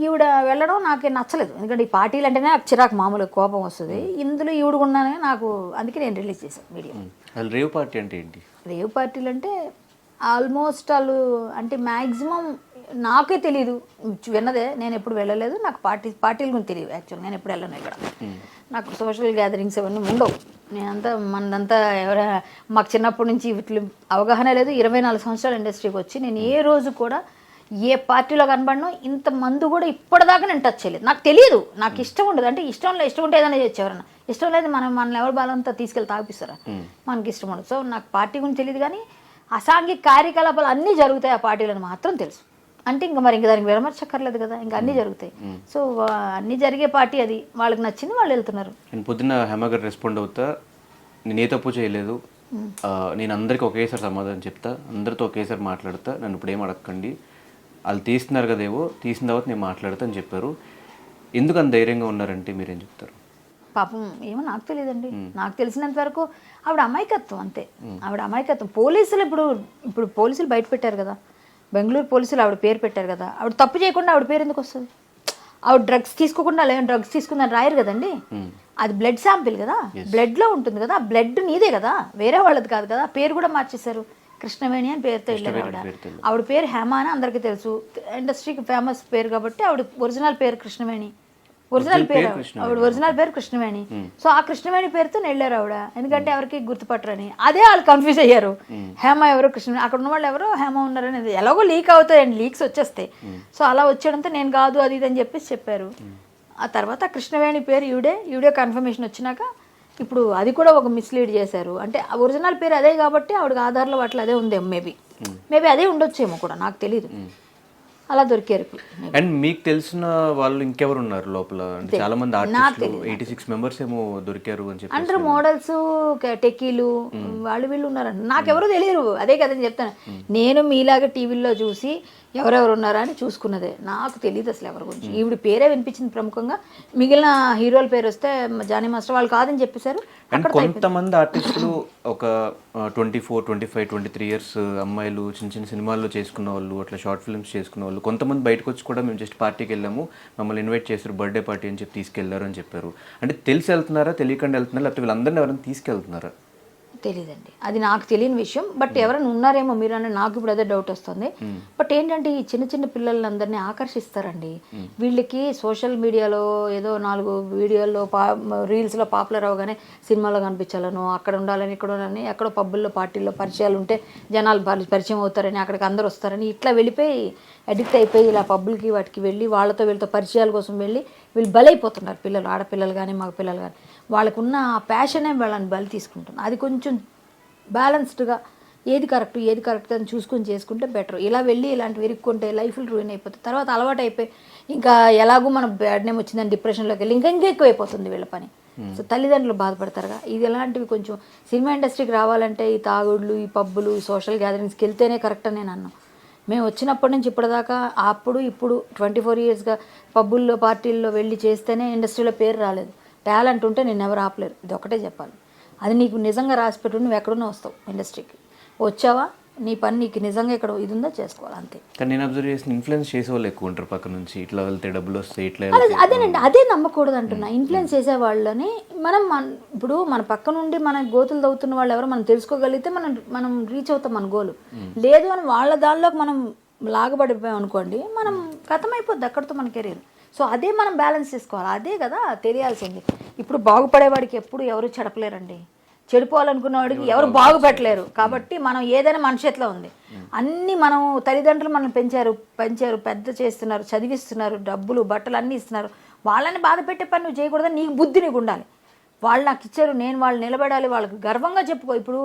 ఈవిడ వెళ్ళడం నాకే నచ్చలేదు, ఎందుకంటే ఈ పార్టీలు అంటేనే నాకు చిరాకు, మామూలుగా కోపం వస్తుంది. ఇందులో ఈవిడ ఉన్నానని నాకు, అందుకే నేను రిలీజ్ చేశాను వీడియో. రేవ్ పార్టీ అంటే ఏంటి? రేవ్ పార్టీలు అంటే ఆల్మోస్ట్ వాళ్ళు అంటే మ్యాక్సిమం నాకే తెలీదు, విన్నదే, నేను ఎప్పుడు వెళ్ళలేదు, నాకు పార్టీల గురించి తెలియదు యాక్చువల్. నేను ఎప్పుడు వెళ్ళను ఇక్కడ, నాకు సోషల్ గ్యాదరింగ్స్ అవన్నీ ఉండవు. నేనంతా మనదంతా మాకు చిన్నప్పటి నుంచి వీటి అవగాహన లేదు. 24 సంవత్సరాల ఇండస్ట్రీకి వచ్చి నేను ఏ రోజు కూడా ఏ పార్టీలో కనబడను, ఇంత మందు కూడా ఇప్పటిదాకా నేను టచ్ చేయలేదు. నాకు తెలియదు, నాకు ఇష్టం ఉండదు. అంటే ఇష్టం ఉంటే ఏదైనా చేయొచ్చు, ఎవరన్నా ఇష్టం లేదు మనల్ని ఎవరు బాలంతా తీసుకెళ్ళి తాగిపిస్తారా, మనకి ఇష్టం ఉండదు. సో నాకు పార్టీ గురించి తెలియదు, కానీ అసాంఘిక కార్యకలాపాలు అన్నీ జరుగుతాయి ఆ పార్టీలను మాత్రం తెలుసు. అంటే ఇంకా దానికి విమర్శక్కర్లేదు కదా, ఇంకా అన్నీ జరుగుతాయి. సో అన్నీ జరిగే పార్టీ అది, వాళ్ళకి నచ్చింది వాళ్ళు వెళ్తున్నారు. నేను పొద్దున్న హేమ గారు రెస్పాండ్ అవుతా, నేను ఏ తప్పు చేయలేదు, నేను అందరికీ ఒకేసారి సమాధానం చెప్తా, అందరితో ఒకేసారి మాట్లాడతా, నన్ను ఇప్పుడు ఏం అడగండి, వాళ్ళు తీస్తున్నారు కదేవో, తీసిన తర్వాత నేను మాట్లాడతా అని చెప్పారు. ఎందుకు అంత ధైర్యంగా ఉన్నారంటే మీరేం చెప్తారు? పాపం ఏమో నాకు తెలియదండి. నాకు తెలిసినంత వరకు ఆవిడ అమాయకత్వం, అంతే. ఆవిడ అమాయకత్వం. పోలీసులు ఇప్పుడు పోలీసులు బయట పెట్టారు కదా, బెంగళూరు పోలీసులు ఆవిడ పేరు పెట్టారు కదా, ఆవిడ తప్పు చేయకుండా ఆవిడ పేరు ఎందుకు వస్తుంది? ఆవిడ డ్రగ్స్ తీసుకోకుండా లేని డ్రగ్స్ తీసుకుందని రాయరు కదండి. అది బ్లడ్ శాంపిల్ కదా, బ్లడ్లో ఉంటుంది కదా, బ్లడ్ నీదే కదా, వేరే వాళ్ళది కాదు కదా. పేరు కూడా మార్చేశారు, కృష్ణవేణి అని పేరుతో వెళ్ళారు ఆవిడ. ఆవిడ పేరు హేమ అని అందరికీ తెలుసు, ఇండస్ట్రీకి ఫేమస్ పేరు కాబట్టి ఆవిడ ఒరిజినల్ పేరు కృష్ణవేణి. ఆవిడ ఒరిజినల్ పేరు కృష్ణవేణి. సో ఆ కృష్ణవేణి పేరుతో వెళ్ళారు ఆవిడ, ఎందుకంటే ఎవరికి గుర్తుపట్టరని. అదే వాళ్ళు కన్ఫ్యూజ్ అయ్యారు, హేమ ఎవరు కృష్ణవేణి, అక్కడ ఉన్న వాళ్ళు ఎవరో హేమ ఉన్నారని. ఎలాగో లీక్ అవుతాయండి, లీక్స్ వచ్చేస్తాయి. సో అలా వచ్చేయడంతో నేను కాదు అది ఇది అని చెప్పేసి చెప్పారు. ఆ తర్వాత కృష్ణవేణి పేరు ఈవిడే కన్ఫర్మేషన్ వచ్చినాక ఇప్పుడు అది కూడా ఒక మిస్లీడ్ చేశారు. అంటే ఒరిజినల్ పేరు అదే కాబట్టి ఆవిడకి ఆధార్లో అట్లా అదే ఉందేమో, మేబీ అదే ఉండొచ్చేమో కూడా, నాకు తెలీదు. అలా దొరికారు ఇప్పుడు. అండ్ మీకు తెలిసిన వాళ్ళు ఇంకెవరు ఉన్నారు లోపల? అంటే చాలా మంది ఆర్టిస్టులు 86 మెంబర్స్ ఏమో దొరికారు అని చెప్పి అందరూ మోడల్స్, టెక్కీలు, వాళ్ళు వీళ్ళు ఉన్నారంట. నాకెవరూ తెలియదు, అదే కదని చెప్తాను. నేను మీలాగా టీవీల్లో చూసి ఎవరెవరు ఉన్నారా అని చూసుకున్నదే, నాకు తెలియదు అసలు ఎవరి గురించి. ఈవిడ పేరే వినిపించింది ప్రముఖంగా, మిగిలిన హీరోల పేరు వస్తే జానీ మాస్టర్ వాళ్ళు కాదని చెప్పేశారు. అండ్ కొంతమంది ఆర్టిస్టులు ఒక 24, 25, 23 ఇయర్స్ అమ్మాయిలు చిన్న చిన్న సినిమాల్లో చేసుకున్న వాళ్ళు, అట్లా షార్ట్ ఫిల్మ్స్ చేసుకున్న వాళ్ళు, కొంతమంది బయటకు వచ్చి కూడా మేము జస్ట్ పార్టీకి వెళ్ళాము, మమ్మల్ని ఇన్వైట్ చేశారు బర్త్డే పార్టీ అని చెప్పి తీసుకెళ్లారు అని చెప్పారు. అంటే తెలిసి వెళ్తున్నారా, తెలియకుండా వెళ్తున్నారా, లేకపోతే వీళ్ళందరినీ ఎవరైనా తీసుకెళ్తున్నారా? తెలీదండి, అది నాకు తెలియని విషయం. బట్ ఎవరైనా ఉన్నారేమో మీరు అంటే నాకు ఇప్పుడు అదే డౌట్ వస్తుంది. బట్ ఏంటంటే ఈ చిన్న చిన్న పిల్లలందరినీ ఆకర్షిస్తారండి. వీళ్ళకి సోషల్ మీడియాలో ఏదో 4 వీడియోల్లో రీల్స్లో పాపులర్ అవగానే సినిమాలో కనిపించాలను, అక్కడ ఉండాలని, ఇక్కడ ఉండాలని, ఎక్కడో పబ్బుల్లో పార్టీల్లో పరిచయాలు ఉంటే జనాలు పరిచయం అవుతారని, అక్కడికి అందరూ వస్తారని ఇట్లా వెళ్ళిపోయి అడిక్ట్ అయిపోయి ఇలా పబ్బులకి వాటికి వెళ్ళి వాళ్ళతో వీళ్ళతో పరిచయాల కోసం వెళ్ళి వీళ్ళు బలైపోతున్నారు. పిల్లలు, ఆడపిల్లలు కానీ మగ పిల్లలు కానీ, వాళ్ళకున్న ఆ ప్యాషనే వాళ్ళని బలి తీసుకుంటున్నారు. అది కొంచెం బ్యాలెన్స్డ్గా ఏది కరెక్ట్ అని చూసుకొని చేసుకుంటే బెటర్. ఇలా వెళ్ళి ఇలాంటివి ఇరుక్కుంటే లైఫ్లు రూయిన్ అయిపోతుంది. తర్వాత అలవాటు అయిపోయి ఇంకా ఎలాగో మనం బ్యాడ్ నేమ్ వచ్చిందని డిప్రెషన్లోకి వెళ్ళి ఇంకా ఎక్కువ అయిపోతుంది వీళ్ళ పని. సో తల్లిదండ్రులు బాధపడతారుగా. ఇది ఎలాంటివి కొంచెం సినిమా ఇండస్ట్రీకి రావాలంటే ఈ తాగుడులు, ఈ పబ్బులు, ఈ సోషల్ గ్యాదరింగ్స్కి వెళ్తేనే కరెక్ట్ అని నేను అన్నాను. మేము వచ్చినప్పటి నుంచి ఇప్పటిదాకా ఇప్పుడు 24 ఇయర్స్గా పబ్బుల్లో పార్టీల్లో వెళ్ళి చేస్తేనే ఇండస్ట్రీలో పేరు రాలేదు. టాలెంట్ ఉంటే నేను ఎవరు ఆపలేరు, ఇది ఒకటే చెప్పాలి. అది నీకు నిజంగా రాసి పెట్టు, నువ్వు ఎక్కడున్నా వస్తావు ఇండస్ట్రీకి. వచ్చావా, నీ పని నీకు నిజంగా ఇక్కడ ఇది ఉందో చేసుకోవాలి అంతే. కానీ నేను అబ్జర్వ్ చేసిన ఇన్ఫ్లుయెన్స్ చేసే వాళ్ళు ఎక్కువ ఉంటారు పక్క నుంచి, ఇట్లా వెళ్తే డబ్బులు వస్తాయి, ఇట్లా అదేనండి, అదే నమ్మకూడదు అంటున్నా. ఇన్ఫ్లుయెన్స్ చేసే వాళ్ళని ఇప్పుడు మన పక్క నుండి మన గోతులు తవ్వుతున్న వాళ్ళు ఎవరో మనం తెలుసుకోగలిగితే మనం రీచ్ అవుతాం మన గోలు. లేదు అని వాళ్ళ దానిలోకి మనం లాగబడిపోయాం అనుకోండి, మనం కథమైపోద్ది అక్కడితో మన కెరీర్. సో అదే మనం బ్యాలెన్స్ చేసుకోవాలి, అదే కదా తెలియాల్సింది. ఇప్పుడు బాగుపడేవాడికి ఎప్పుడు ఎవరు చెడపలేరండి, చెడిపోవాలనుకున్న వాడికి ఎవరు బాగుపెట్టలేరు. కాబట్టి మనం ఏదైనా మన చేతిలో ఉంది. అన్నీ మనం తల్లిదండ్రులు మనం పెంచారు, పెద్ద చేస్తున్నారు, చదివిస్తున్నారు, డబ్బులు బట్టలు అన్నీ ఇస్తున్నారు. వాళ్ళని బాధ పెట్టే పని నువ్వు చేయకూడదని నీకు బుద్ధి నీకు ఉండాలి. వాళ్ళు నాకు ఇచ్చారు, నేను వాళ్ళు నిలబడాలి, వాళ్ళకి గర్వంగా చెప్పుకో. ఇప్పుడు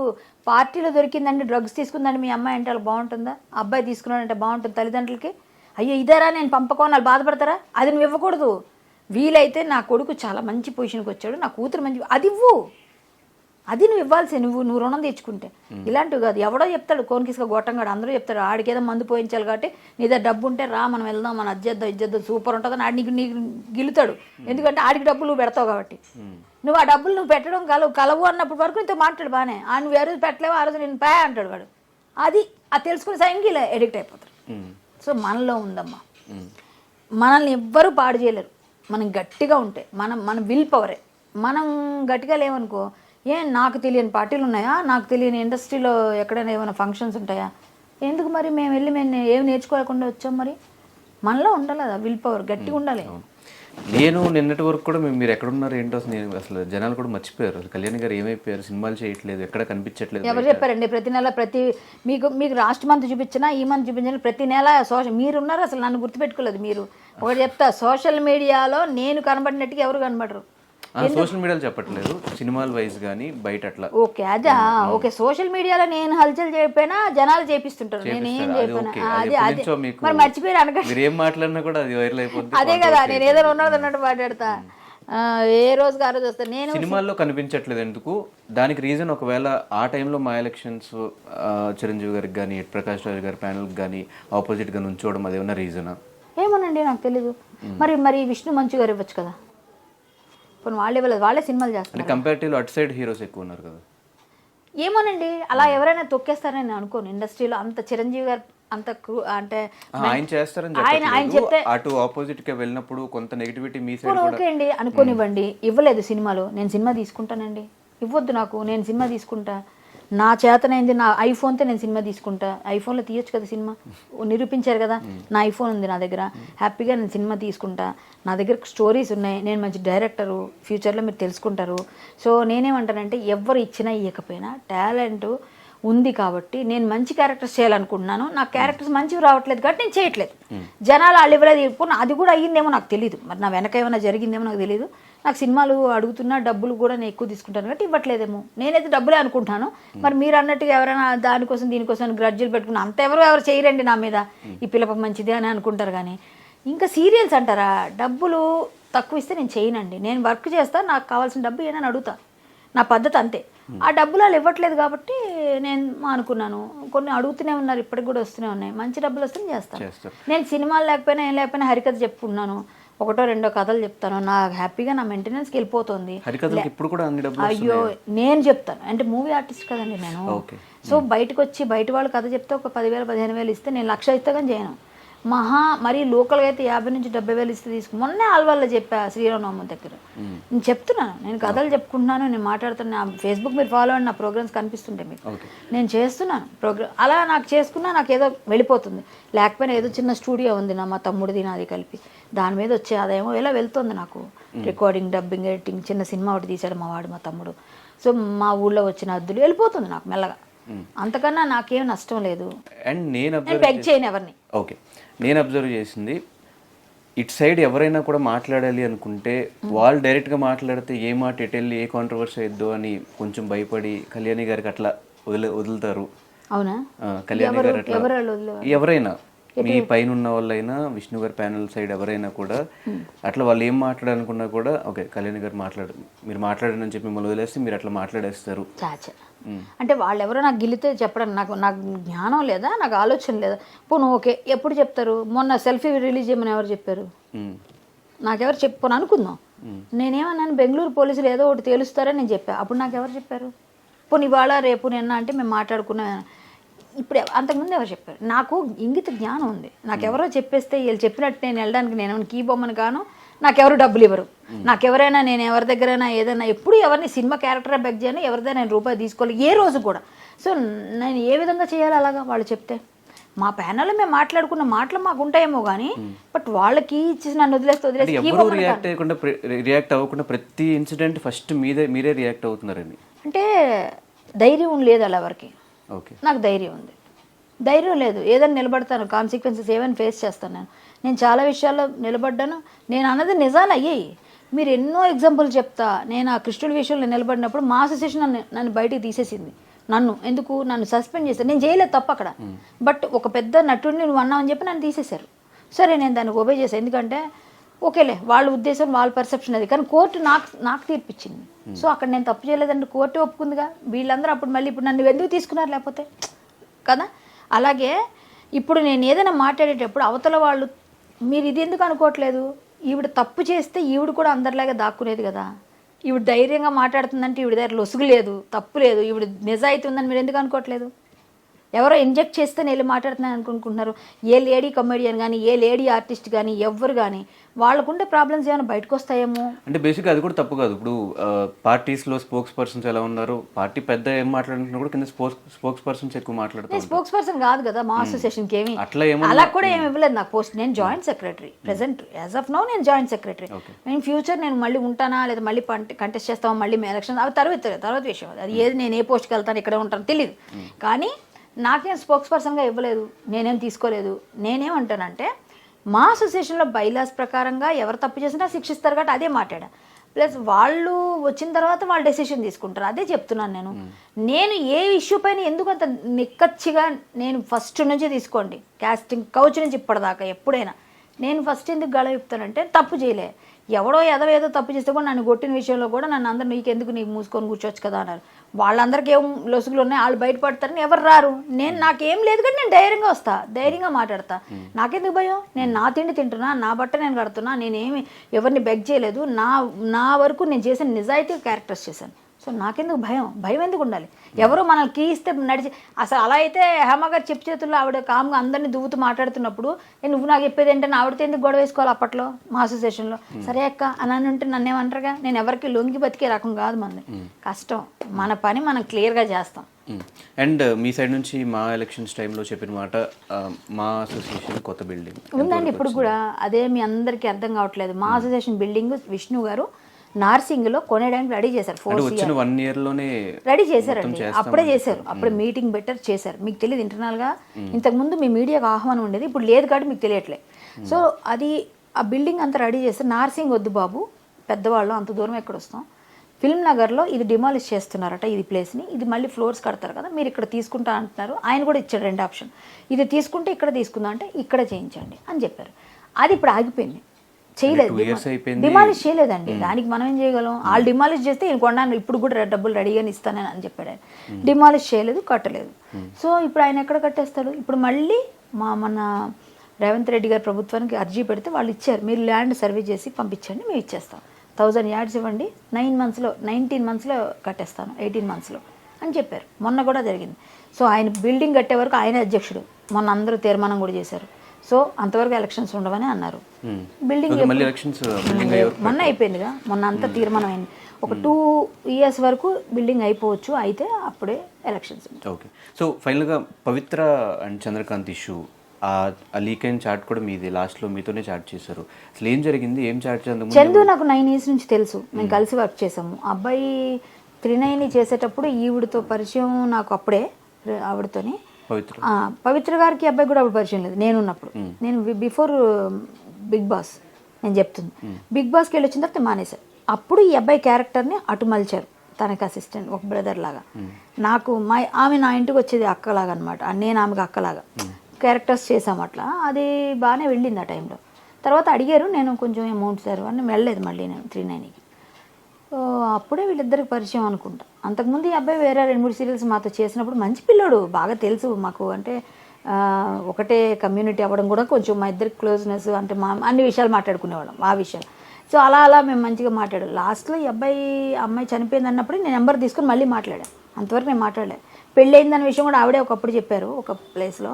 పార్టీలో దొరికిందండి, డ్రగ్స్ తీసుకుందండి మీ అమ్మాయి అంటే వాళ్ళు బాగుంటుందా? అబ్బాయి తీసుకున్నాడంటే బాగుంటుంది తల్లిదండ్రులకి? అయ్యో ఇదేరా నేను పంపకోని వాళ్ళు బాధపడతారా? అది నువ్వు ఇవ్వకూడదు. వీలైతే నా కొడుకు చాలా మంచి పొజిషన్కి వచ్చాడు, నా కూతురు మంచి, అది ఇవ్వు. అది నువ్వు ఇవ్వాల్సి, నువ్వు రుణం తెచ్చుకుంటే. ఇలాంటివి కాదు, ఎవడో చెప్తాడు కోన్కిస్గా గొట్టంగాడు, అందరూ చెప్తాడు ఆడికి ఏదో మందు పోయించాలి కాబట్టి నీ దగ్గర డబ్బు ఉంటే రా మనం వెళ్దాం, మన ఇజ్జేద్దాం సూపర్ ఉంటుందని ఆడి నీకు గిలుతాడు. ఎందుకంటే ఆడికి డబ్బులు నువ్వు పెడతావు కాబట్టి. నువ్వు ఆ డబ్బులు నువ్వు పెట్టడం కలవు అన్నప్పుడు వరకు ఇంత మాట్లాడు బాగానే, నువ్వు ఏ రోజు పెట్టలేవు ఆ రోజు నేను పే అంటాడు వాడు. అది తెలుసుకుని సైంగిలా ఎడిక్ట్ అయిపోతాడు. సో మనలో ఉందమ్మా, మనల్ని ఎవ్వరూ పాడు చేయలేరు. మనం గట్టిగా ఉంటే మన విల్ పవరే. మనం గట్టిగా లేవనుకో, నాకు తెలియని పార్టీలు ఉన్నాయా, నాకు తెలియని ఇండస్ట్రీలో ఎక్కడైనా ఏమైనా ఫంక్షన్స్ ఉంటాయా, ఎందుకు మరి మేము ఏమి నేర్చుకోకుండా వచ్చాం? మరి మనలో ఉండాలి కదా విల్ పవర్, గట్టిగా ఉండాలి. నేను నిన్నటి వరకు కూడా మీరు ఎక్కడున్నారు ఏంటో అసలు జనాలు కూడా మర్చిపోయారు. అసలు కళ్యాణ్ గారు ఏమైపోయారు, సినిమాలు చేయట్లేదు, ఎక్కడ కనిపించట్లేదు. ఎవరు చెప్పారండి? ప్రతి నెల మీకు లాస్ట్ మంత్ చూపించినా ఈ మంత్ చూపించినా ప్రతి నెల మీరున్నారు. అసలు నన్ను గుర్తుపెట్టుకోలేదు మీరు. ఒకటి చెప్తా, సోషల్ మీడియాలో నేను కనబడినట్టుగా ఎవరు కనబడరు. సోషల్ మీడియాలో చెప్పట్లేదు, సినిమాల వైజ్ కానీ బయట అట్లా. ఓకే అదా, ఓకే. సోషల్ మీడియాలో నేను హల్చల్ చేయకపోయినా జనాలు చేపిస్తుంటారు, నేనేం చెప్పినా అదే మరి మర్చిపోయారు అనగా. మీరు ఏం మాట్లాడినా కూడా అది వైరల్ అయిపోతుంది. అదే కదా, నేను ఏదైనా ఉన్నది అన్నట్టు మాట్లాడతా. ఏ రోజుకి ఆ రోజు వస్తాను. నేను సినిమాల్లో కనిపించట్లేదు ఎందుకు? దానికి రీజన్ ఒకవేళ ఆ టైంలో మా ఎలక్షన్స్ చిరంజీవి గారికి కానీ ప్రకాష్ రాజ్ గారి ప్యానల్కి కానీ ఆపోజిట్గా నుంచోవడం అదేమన్నా రీజనా? ఏమోనండి నాకు తెలీదు. మరి విష్ణు మంచు గారు ఇవ్వచ్చు కదా, కొన్ని వాళ్ళు ఇవ్వలేదు, వాళ్ళే సినిమాలు చేస్తారు. కంపారిటివ్లీ అటు సైడ్ హీరోస్ ఎక్కువ ఉన్నారు కదా. ఏమోనండి, అలా ఎవరైనా తొక్కేస్తారని నేను అనుకోను. ఇండస్ట్రీలో అంత చిరంజీవి గారు అంత అంటే ఆయన చేస్తారని ఆయన చెప్తే అటు ఆపోజిట్ గా వెళ్ళినప్పుడు కొంత నెగిటివిటీ మీ సైడ్ ఓకే అండి అనుకోనివ్వండి. ఇవ్వలేదు సినిమాలో, నేను సినిమా తీసుకుంటానండి. ఇవ్వద్దు నాకు, నేను సినిమా తీసుకుంటా. నా చేతనైంది, నా ఐఫోన్తో నేను సినిమా తీసుకుంటా. ఐఫోన్లో తీయొచ్చు కదా సినిమా, నిరూపించారు కదా. నా ఐఫోన్ ఉంది నా దగ్గర, హ్యాపీగా నేను సినిమా తీసుకుంటా. నా దగ్గర స్టోరీస్ ఉన్నాయి, నేను మంచి డైరెక్టరు, ఫ్యూచర్లో మీరు తెలుసుకుంటారు. సో నేనేమంటానంటే ఎవరు ఇచ్చినా ఇవ్వకపోయినా టాలెంట్ ఉంది కాబట్టి నేను మంచి క్యారెక్టర్స్ చేయాలనుకుంటున్నాను. నా క్యారెక్టర్స్ మంచివి రావట్లేదు కాబట్టి నేను చేయట్లేదు. జనాలు వాళ్ళు ఇవ్వలేదు, అది కూడా అయ్యిందేమో నాకు తెలియదు. మరి నా వెనక ఏమైనా జరిగిందేమో నాకు తెలియదు. నాకు సినిమాలు అడుగుతున్నా డబ్బులు కూడా నేను ఎక్కువ తీసుకుంటాను కాబట్టి ఇవ్వట్లేదేమో, నేనైతే డబ్బులే అనుకుంటాను. మరి మీరు అన్నట్టుగా ఎవరైనా దానికోసం దీనికోసం గ్రడ్జులు పెట్టుకున్నా అంత ఎవరు చేయరండి నా మీద, ఈ పిల్లప మంచిదే అని అనుకుంటారు. కానీ ఇంకా సీరియల్స్ అంటారా, డబ్బులు తక్కువ ఇస్తే నేను చేయనండి. నేను వర్క్ చేస్తాను, నాకు కావాల్సిన డబ్బు ఏనని అడుగుతా, నా పద్ధతి అంతే. ఆ డబ్బులు వాళ్ళు ఇవ్వట్లేదు కాబట్టి నేను అనుకున్నాను. కొన్ని అడుగుతూనే ఉన్నారు, ఇప్పటికి కూడా వస్తూనే ఉన్నాయి. మంచి డబ్బులు వస్తే నేను చేస్తాను. నేను సినిమాలు లేకపోయినా ఏం లేకపోయినా హరికథ చెప్పుకున్నాను, 1-2 కథలు చెప్తాను, నాకు హ్యాపీగా నా మెయింటెనెన్స్కి వెళ్ళిపోతుంది. అయ్యో నేను చెప్తాను అంటే మూవీ ఆర్టిస్ట్ కదండి నేను. సో బయటకు వచ్చి బయట వాళ్ళు కథ చెప్తే ఒక 10,000-15,000 ఇస్తే నేను 1,00,000 ఇస్తే కానీ చేయను. మరీ లోకల్గా అయితే 50,000-70,000 ఇస్తే తీసుకు. మొన్నే ఆల్వాళ్ళలో చెప్పా శ్రీరామనవమి దగ్గర, నేను చెప్తున్నాను, నేను కథలు చెప్పుకుంటున్నాను, నేను మాట్లాడుతున్నాను. నా ఫేస్బుక్ మీరు ఫాలో అండి, నా ప్రోగ్రామ్స్ కనిపిస్తుంటాయి మీకు, నేను చేస్తున్నాను ప్రోగ్రామ్. అలా నాకు చేసుకున్నా నాకు ఏదో వెళ్ళిపోతుంది. లేకపోయినా ఏదో చిన్న స్టూడియో ఉంది మా తమ్ముడిది నాది కలిపి, దాని మీద వచ్చే అదేమో ఇలా వెళ్తుంది నాకు. రికార్డింగ్, డబ్బింగ్, ఎడిటింగ్, చిన్న సినిమా ఒకటి తీశాడు మా తమ్ముడు. సో మా ఊళ్ళో వచ్చిన అద్దులు వెళ్ళిపోతుంది నాకు మెల్లగా, అంతకన్నా నాకేం నష్టం లేదు. అండ్ నేను బెగ్ చేయను ఎవరిని. ఓకే, నేను అబ్జర్వ్ చేసింది ఇటు సైడ్ ఎవరైనా కూడా మాట్లాడాలి అనుకుంటే వాళ్ళు డైరెక్ట్గా మాట్లాడితే ఏ మాట ఎటు వెళ్ళి ఏ కాంట్రవర్సీ అయిద్దో అని కొంచెం భయపడి కళ్యాణి గారికి అట్లా వదులుతారు. అవునా? కళ్యాణి గారు అట్లా ఎవరైనా మీ పైన ఉన్న వాళ్ళైనా విష్ణు గారి ప్యానల్ సైడ్ ఎవరైనా కూడా అట్లా వాళ్ళు ఏం మాట్లాడాలనుకున్నా కూడా ఓకే కళ్యాణి గారు మీరు మాట్లాడని చెప్పి మిమ్మల్ని వదిలేస్తే మీరు అట్లా మాట్లాడేస్తారు. అంటే వాళ్ళు ఎవరో నాకు గిల్లితే చెప్పడం నాకు జ్ఞానం లేదా, నాకు ఆలోచన లేదా. పోను ఓకే ఎప్పుడు చెప్తారు? మొన్న సెల్ఫీ రిలీజ్ చేయమని ఎవరు చెప్పారు? నాకెవరు చెప్పుకొని అనుకుందాం. నేనేమన్నాను, బెంగళూరు పోలీసులు ఏదో ఒకటి తేలుస్తారని నేను చెప్పాను. అప్పుడు నాకు ఎవరు చెప్పారు? పోనీ ఇవాళ రేపు నిన్న అంటే మేము మాట్లాడుకున్నా. ఇప్పుడు అంతకుముందు ఎవరు చెప్పారు? నాకు ఇంగిత జ్ఞానం ఉంది. నాకెవరో చెప్పేస్తే వీళ్ళు చెప్పినట్టు నేను వెళ్ళడానికి నేను కీ బొమ్మను గాను, నాకెవరు డబ్బులు ఇవ్వరు. నాకెవరైనా నేను ఎవరి దగ్గరైనా ఏదైనా ఎప్పుడు ఎవరిని సినిమా క్యారెక్టర్ బెగ్ చేయను, ఎవరిదైనా నేను రూపాయి తీసుకోవాలి ఏ రోజు కూడా. సో నేను ఏ విధంగా చేయాలి అలాగా వాళ్ళు చెప్తే? మా ప్యానల్లో మేము మాట్లాడుకున్న మాటలు మాకు ఉంటాయేమో కానీ బట్ వాళ్ళకి ఇచ్చేసి నన్ను వదిలేస్తే రియాక్ట్ అవ్వకుండా ప్రతి ఇన్సిడెంట్ ఫస్ట్ మీరే రియాక్ట్ అవుతున్నారని అంటే ధైర్యం లేదు అలా ఎవరికి. నాకు ధైర్యం ఉంది, ధైర్యం లేదు. ఏదైనా నిలబడతాను, కాన్సిక్వెన్సెస్ ఏమైనా ఫేస్ చేస్తాను. నేను చాలా విషయాల్లో నిలబడ్డాను. నేను అన్నది నిజాలు అయ్యాయి. మీరు ఎన్నో ఎగ్జాంపుల్ చెప్తా. నేను ఆ కృష్ణుడి విషయంలో నిలబడినప్పుడు మా అసోసియేషన్ నన్ను బయటికి తీసేసింది. నన్ను సస్పెండ్ చేశారు. నేను చేయలేదు తప్ప అక్కడ. బట్ ఒక పెద్ద నటుడిని నువ్వు అన్నావు అని చెప్పి నన్ను తీసేశారు. సరే నేను దాన్ని ఒబే చేశాను. ఎందుకంటే ఓకేలే వాళ్ళ ఉద్దేశం వాళ్ళ పర్సెప్షన్ అది, కానీ కోర్టు నాకు తీర్పిచ్చింది. సో అక్కడ నేను తప్పు చేయలేదంటే కోర్టు ఒప్పుకుందిగా. వీళ్ళందరూ అప్పుడు మళ్ళీ ఇప్పుడు నన్ను ఎందుకు తీసుకున్నారు లేకపోతే కదా. అలాగే ఇప్పుడు నేను ఏదైనా మాట్లాడేటప్పుడు అవతల వాళ్ళు మీరు ఇది ఎందుకు అనుకోవట్లేదు, ఈవిడ తప్పు చేస్తే ఈవిడ కూడా అందరిలాగా దాక్కునేది కదా, ఈవిడ ధైర్యంగా మాట్లాడుతుందంటే ఈవిడ దగ్గర లొసుగు లేదు, తప్పు లేదు, ఈవిడ నిజాయితీ ఉందని మీరు ఎందుకు అనుకోవట్లేదు? ఎవరో ఇంజెక్ట్ చేస్తే నేను వెళ్ళి మాట్లాడుతున్నాను అనుకుంటున్నారు. ఏ లేడీ కమెడియన్ కానీ ఏ లేడీ ఆర్టిస్ట్ కానీ ఎవ్వరు కానీ వాళ్ళకుండే ప్రాబ్లమ్స్ ఏమైనా బయటకు వస్తాయేమో. అంటే బేసిక్గా అది కూడా తప్పు కాదు. ఇప్పుడు పార్టీస్లో స్పోక్స్ పర్సన్స్ ఎలా ఉన్నారు, పార్టీ పెద్ద ఏం మాట్లాడుతున్నా కూడా కింద స్పోక్స్ పర్సన్స్ ఎక్కువ మాట్లాడుతారు. స్పోక్స్ పర్సన్ కాదు కదా మా అసోసియేషన్కి ఏమి అలా కూడా ఏమి ఇవ్వలేదు నాకు పోస్ట్. నేను joint secretary present as of now, నేను జాయింట్ సెక్రటరీ. నేను ఫ్యూచర్ నేను మళ్ళీ ఉంటానా లేదా మళ్ళీ కంటెస్ట్ చేస్తామా మళ్ళీ ఎలక్షన్ అవి తర్వాత విషయం. అది ఏది నేను ఏ పోస్ట్కి వెళ్తాను ఇక్కడే ఉంటాను తెలియదు. కానీ నాకేం స్పోక్స్ పర్సన్గా ఇవ్వలేదు, నేనేం తీసుకోలేదు. నేనేమంటానంటే మా అసోసియేషన్లో బైలాస్ ప్రకారంగా ఎవరు తప్పు చేసినా శిక్షిస్తారు కాబట్టి అదే మాట్లాడా. ప్లస్ వాళ్ళు వచ్చిన తర్వాత వాళ్ళు డెసిషన్ తీసుకుంటారు, అదే చెప్తున్నాను. నేను ఏ ఇష్యూ పైన ఎందుకు అంత నిక్కచ్చిగా నేను ఫస్ట్ నుంచి తీసుకోండి కాస్టింగ్ కౌచ్ నుంచి ఇప్పటిదాకా ఎప్పుడైనా నేను ఫస్ట్ ఎందుకు గళ చెప్తానంటే తప్పు చేయలే. ఎవడో ఏదో తప్పు చేస్తే కూడా నన్ను కొట్టిన విషయంలో కూడా నన్ను అందరూ నీకెందుకు నీకు మూసుకొని కూర్చోవచ్చు కదా అన్నారు. వాళ్ళందరికీ ఏం లొసుగులు ఉన్నాయి, వాళ్ళు బయటపడతారని ఎవరు రారు. నాకేం లేదు కానీ నేను ధైర్యంగా వస్తా, ధైర్యంగా మాట్లాడతా. నాకెందుకు భయం? నేను నా తిండి తింటున్నా, నా బట్ట నేను కడుతున్నా, నేనేమి ఎవరిని బెగ్ చేయలేదు. నా వరకు నేను చేసిన నిజాయితీ క్యారెక్టర్స్ చేశాను. సో నాకెందుకు భయం ఎందుకు ఉండాలి? ఎవరో మనల్ని కీ ఇస్తే నడిచి అసలు అలా అయితే హేమ గారు చెప్పు చేతుల్లో ఆవిడ కామ్గా అందరినీ దువ్వుతూ మాట్లాడుతున్నప్పుడు నువ్వు నాకు చెప్పేది ఏంటంటే ఆవిడతో ఎందుకు గొడవ వేసుకోవాలి అప్పట్లో మా అసోసియేషన్లో? సరే అక్క అని ఉంటే నన్నేమంటారుగా. నేను ఎవరికి లొంగి బతికే రకం కాదు మంది. కష్టం, మన పని మనం క్లియర్గా చేస్తాం. అండ్ మీ సైడ్ నుంచి మా ఎలక్షన్స్ టైంలో చెప్పిన మాట మా అసోసియేషన్ కొత్త బిల్డింగ్ ఉందండి. ఇప్పుడు కూడా అదే మీ అందరికీ అర్థం కావట్లేదు. మా అసోసియేషన్ బిల్డింగ్ విష్ణు గారు నార్సింగ్లో కొనేయడానికి రెడీ చేశారు. 1 year లోనే రెడీ చేశారండి. అప్పుడే చేశారు, అప్పుడే మీటింగ్ బెటర్ చేశారు. మీకు తెలియదు ఇంటర్నల్గా ఇంతకుముందు మీ మీడియాకు ఆహ్వానం ఉండేది, ఇప్పుడు లేదు కాబట్టి మీకు తెలియట్లేదు. సో అది ఆ బిల్డింగ్ అంతా రెడీ చేస్తారు. నార్సింగ్ వద్దు బాబు, పెద్దవాళ్ళం అంత దూరం ఎక్కడ వస్తాం, ఫిల్మ్ నగర్లో ఇది డిమాలిష్ చేస్తున్నారట ఇది ప్లేస్ని, ఇది మళ్ళీ ఫ్లోర్స్ కడతారు కదా మీరు ఇక్కడ తీసుకుంటా అంటున్నారు. ఆయన కూడా ఇచ్చాడు 2 ఆప్షన్, ఇది తీసుకుంటే ఇక్కడ తీసుకుందాం అంటే ఇక్కడ చేయించండి అని చెప్పారు. అది ఇప్పుడు ఆగిపోయింది, చేయలేదు, డిమాలిష్ చేయలేదండి. దానికి మనం ఏం చేయగలం? వాళ్ళు డిమాలిష్ చేస్తే ఈయన కొన్నాను ఇప్పుడు కూడా డబ్బులు రెడీగానే ఇస్తానని అని చెప్పాడు ఆయన. డిమాలిష్ చేయలేదు, కట్టలేదు. సో ఇప్పుడు ఆయన ఎక్కడ కట్టేస్తాడు? ఇప్పుడు మళ్ళీ మన రేవంత్ రెడ్డి గారి ప్రభుత్వానికి అర్జీ పెడితే వాళ్ళు ఇచ్చారు, మీరు ల్యాండ్ సర్వే చేసి పంపించండి మేము ఇచ్చేస్తాం, 1000 yards ఇవ్వండి, 19 monthsలో కట్టేస్తాను, 18 monthsలో అని చెప్పారు. మొన్న కూడా జరిగింది. సో ఆయన బిల్డింగ్ కట్టే వరకు ఆయన అధ్యక్షుడు, మొన్న అందరూ తీర్మానం కూడా చేశారు. సో అంతవరకు ఎలక్షన్స్ ఉండవని అన్నారు. బిల్డింగ్ మొన్న అయిపోయిందిగా, మొన్న అంతా తీర్మానం అయింది. ఒక 2 years వరకు బిల్డింగ్ అయిపోవచ్చు, అయితే అప్పుడే ఎలక్షన్స్. ఓకే. సో ఫైనల్గా పవిత్ర అండ్ చంద్రకాంత్ ఇష్యూ, ఆ లీక్ అయిన చాట్ కూడా మీది, లాస్ట్లో మీతోనే చాట్ చేశారు. అసలు ఏం జరిగింది, ఏం చాట్ చేద్దాం? చందు నాకు 9 years నుంచి తెలుసు, మేము కలిసి వర్క్ చేసాము. అబ్బాయి 39 చేసేటప్పుడు ఈవిడతో పరిచయం నాకు అప్పుడే, ఆవిడతోని. పవిత్ర గారికి అబ్బాయి కూడా అప్పుడు పరిచయం లేదు నేనున్నప్పుడు. నేను బిఫోర్ బిగ్ బాస్ నేను చెప్తుంది, బిగ్ బాస్కి వెళ్ళి వచ్చిన తర్వాత మానేశారు. అప్పుడు ఈ అబ్బాయి క్యారెక్టర్ని అటు మలిచారు, తనకి అసిస్టెంట్, ఒక బ్రదర్ లాగా. నాకు ఆమె నా ఇంటికి వచ్చేది అక్కలాగా అనమాట, నేను ఆమెకు అక్కలాగా క్యారెక్టర్స్ చేసాము అట్లా. అది బాగానే వెళ్ళింది ఆ టైంలో. తర్వాత అడిగారు, నేను కొంచెం అమౌంట్ సార్ అని వెళ్ళలేదు మళ్ళీ నేను 39కి. అప్పుడే వీళ్ళిద్దరికి పరిచయం అనుకుంటా. అంతకుముందు ఈ అబ్బాయి వేరే 2-3 సీరియల్స్ మాతో చేసినప్పుడు మంచి పిల్లోడు, బాగా తెలుసు మాకు, అంటే ఒకటే కమ్యూనిటీ అవ్వడం కూడా కొంచెం మా ఇద్దరికి క్లోజ్నెస్, అంటే మా అన్ని విషయాలు మాట్లాడుకునేవాళ్ళం ఆ విషయాలు. సో అలా మేము మంచిగా మాట్లాడాం. లాస్ట్లో ఈ అమ్మాయి చనిపోయింది అన్నప్పుడు నేను నెంబర్ తీసుకుని మళ్ళీ మాట్లాడాను, అంతవరకు నేను మాట్లాడలేదు. పెళ్ళి అయిందన్న విషయం కూడా ఆవిడే ఒకప్పుడు చెప్పారు ఒక ప్లేస్లో,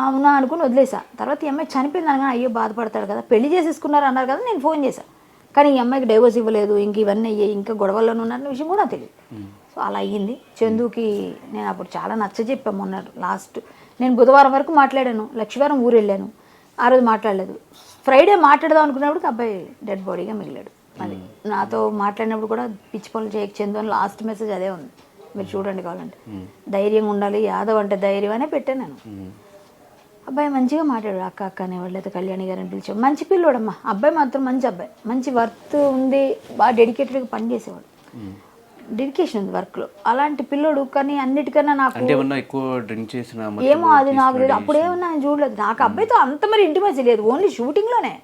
అవునా అనుకుని వదిలేసా. తర్వాత ఈ అమ్మాయి చనిపోయింది అనగా అయ్యో బాధపడతాడు కదా, పెళ్లి చేసేసుకున్నారు అన్నారు కదా, నేను ఫోన్ చేశాను. కానీ ఈ అమ్మాయికి డైవోర్స్ ఇవ్వలేదు, ఇంక ఇవన్నీ అయ్యాయి, ఇంకా గొడవల్లోనే ఉన్నారన్న విషయం కూడా తెలియదు. సో అలా అయ్యింది. చందుకి నేను అప్పుడు చాలా నచ్చజెప్పాము. మొన్న లాస్ట్ నేను బుధవారం వరకు మాట్లాడాను, లక్షవారం ఊరు వెళ్ళాను, ఆ రోజు మాట్లాడలేదు. ఫ్రైడే మాట్లాడదాం అనుకున్నప్పుడు అబ్బాయి డెడ్ బాడీగా మిగిలాడు. అది నాతో మాట్లాడినప్పుడు కూడా పిచ్చి పనులు చేయక చందు అని లాస్ట్ మెసేజ్ అదే ఉంది, మీరు చూడండి కావాలంటే. ధైర్యంగా ఉండాలి, యాదవ్ అంటే ధైర్యం అనే పెట్టాను నేను. అబ్బాయి మంచిగా మాట్లాడాడు, అక్క అక్క అనేవాళ్ళు, అయితే కళ్యాణి గారిని పిలిచాడు. మంచి పిల్లోడమ్మా, అబ్బాయి మాత్రం మంచి అబ్బాయి, మంచి వర్త్ ఉంది, బాగా డెడికేటెడ్గా పనిచేసేవాడు, డెడికేషన్ ఉంది వర్క్లో, అలాంటి పిల్లోడు. కానీ అన్నిటికన్నా నాకు ఏమో అది నాకు లేదు, అప్పుడేమన్నా నేను చూడలేదు. నాకు అబ్బాయితో అంత మరి ఇంటిమేసి లేదు, ఓన్లీ షూటింగ్లోనే.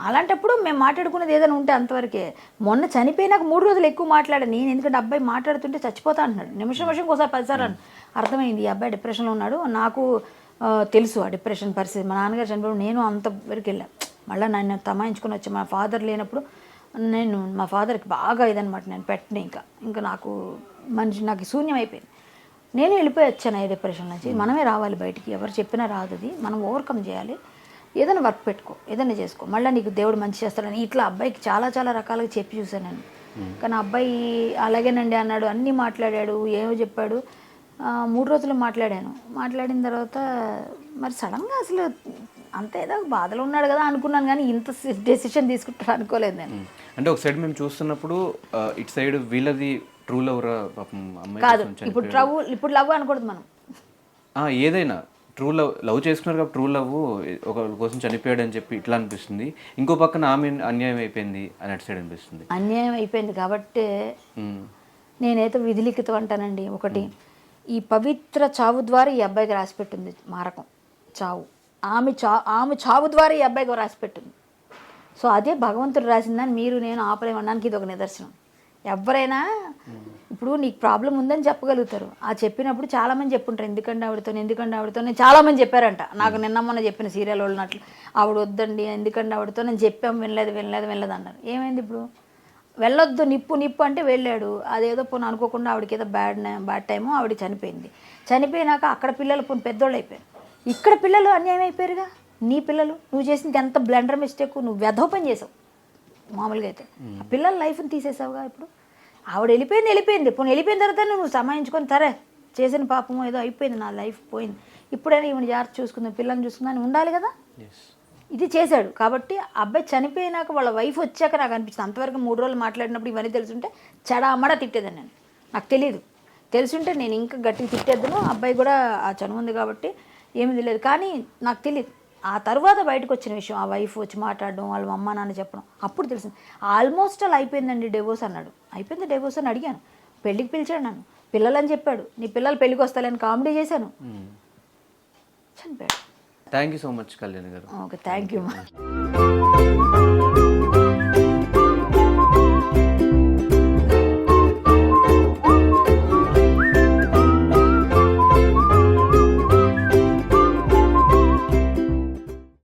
అలాంటప్పుడు మేము మాట్లాడుకునేది ఏదైనా ఉంటే అంతవరకే. మొన్న చనిపోయినాక 3 రోజులు ఎక్కువ మాట్లాడాను నేను, ఎందుకంటే అబ్బాయి మాట్లాడుతుంటే చచ్చిపోతా అంటున్నాడు, నిమిషం ఒకసారి 10 సార్లు అర్థమైంది ఈ అబ్బాయి డిప్రెషన్లో ఉన్నాడు. నాకు తెలుసు ఆ డిప్రెషన్ పరిస్థితి. మా నాన్నగారు చనిపోయినప్పుడు నేను అంతవరకు వెళ్ళాను. మళ్ళీ నన్ను తమాయించుకొని వచ్చి మా ఫాదర్ లేనప్పుడు నేను మా ఫాదర్కి బాగా ఇదనమాట, నేను పెట్టిన ఇంకా నాకు శూన్యం అయిపోయింది. నేను వెళ్ళిపోయి వచ్చాను ఈ డిప్రెషన్ నుంచి. మనమే రావాలి బయటికి, ఎవరు చెప్పినా రాదు, అది మనం ఓవర్కమ్ చేయాలి. ఏదైనా వర్క్ పెట్టుకో, ఏదైనా చేసుకో, మళ్ళీ నీకు దేవుడు మంచి చేస్తాడని ఇట్లా అబ్బాయికి చాలా రకాలుగా చెప్పి చూశాను నేను. కానీ అబ్బాయి అలాగేనండి అన్నాడు, అన్నీ మాట్లాడాడు, ఏమో చెప్పాడు. 3 రోజులు మాట్లాడిన తర్వాత మరి సడన్గా అసలు అంత ఏదో బాధలో ఉన్నాడు కదా అనుకున్నాను, కానీ ఇంత డెసిషన్ తీసుకుంటాడు అనుకోలేదు నేను. అంటే ఒక సైడ్ మేము చూస్తున్నప్పుడు ఇటు సైడ్ వీళ్ళది ట్రూ లవ్ కాదు, ఇప్పుడు లవ్ అనకూడదు మనం, ఏదైనా ట్రూ లవ్ చేసుకున్నారు కాబట్టి ట్రూ లవ్ ఒక కోసం చనిపోయాడు అని చెప్పి ఇట్లా అనిపిస్తుంది. ఇంకో పక్కన ఆమె అన్యాయం అయిపోయింది అని అటు సైడ్ అనిపిస్తుంది. అన్యాయం అయిపోయింది కాబట్టి నేనైతే విధిలిఖితం అంటానండి. ఒకటి, ఈ పవిత్ర చావు ద్వారా ఈ అబ్బాయికి రాసిపెట్టింది మారకం, చావు. ఆమె చావు ద్వారా ఈ అబ్బాయికి రాసిపెట్టింది. సో అదే భగవంతుడు రాసిందని మీరు నేను ఆపలేమనడానికి ఇది ఒక నిదర్శనం. ఎవరైనా ఇప్పుడు నీకు ప్రాబ్లం ఉందని చెప్పగలుగుతారు, ఆ చెప్పినప్పుడు చాలామంది చెప్పుంటారు, ఎందుకంటే ఆవిడతో చాలామంది చెప్పారంట. నాకు మొన్న చెప్పిన సీరియల్ వాళ్ళనట్లు ఆవిడ వద్దండి, ఎందుకంటే ఆవిడతో నేను చెప్పాము, వినలేదు అన్నారు. ఏమైంది ఇప్పుడు? వెళ్ళొద్దు నిప్పు అంటే వెళ్ళాడు, అదేదో పోను అనుకోకుండా ఆవిడకి ఏదో బ్యాడ్ టైము, ఆవిడ చనిపోయినాక అక్కడ పిల్లలు పోను పెద్దోళ్ళు అయిపోయారు, ఇక్కడ పిల్లలు అన్యాయం అయిపోయారుగా. నీ పిల్లలు, నువ్వు చేసింది ఎంత బ్లండర్ మిస్టేక్, నువ్వు వెధవ పని చేసావు మామూలుగా అయితే. ఆ పిల్లల లైఫ్ని తీసేసావుగా. ఇప్పుడు ఆవిడ వెళ్ళిపోయింది పోను, వెళ్ళిపోయిన తర్వాత నువ్వు సమాయించుకొని సరే చేసిన పాపము ఏదో అయిపోయింది, నా లైఫ్ పోయింది, ఇప్పుడైనా ఈవిడ జాగ్రత్త చూసుకుందాం, పిల్లల్ని చూసుకుందాం అని ఉండాలి కదా. ఇది చేశాడు కాబట్టి అబ్బాయి చనిపోయినాక వాళ్ళ వైఫ్ వచ్చాక నాకు అనిపించింది. అంతవరకు 3 రోజులు మాట్లాడినప్పుడు ఇవన్నీ తెలుసుంటే చెడామడా తిట్టేదాన్ని నేను. నాకు తెలియదు, తెలుసుంటే నేను ఇంకా గట్టిగా తిట్టేద్దును. అబ్బాయి కూడా ఆ చనువు ఉంది కాబట్టి ఏమీ తెలియదు, కానీ నాకు తెలియదు. ఆ తర్వాత బయటకు వచ్చిన విషయం, ఆ వైఫ్ వచ్చి మాట్లాడడం, వాళ్ళ అమ్మ నాన్న చెప్పడం, అప్పుడు తెలిసింది. ఆల్మోస్ట్ అలా అయిపోయిందండి డివోర్స్ అన్నాడు. అయిపోయింది డివోర్స్ అని అడిగాను. పెళ్ళికి పిలిచాడు నన్ను, పిల్లలని చెప్పాడు, నీ పిల్లలు పెళ్ళికి వస్తాలని కామెడీ చేశాను, చనిపోయాడు. Thank you so much Kalyani garu. Okay, thank you.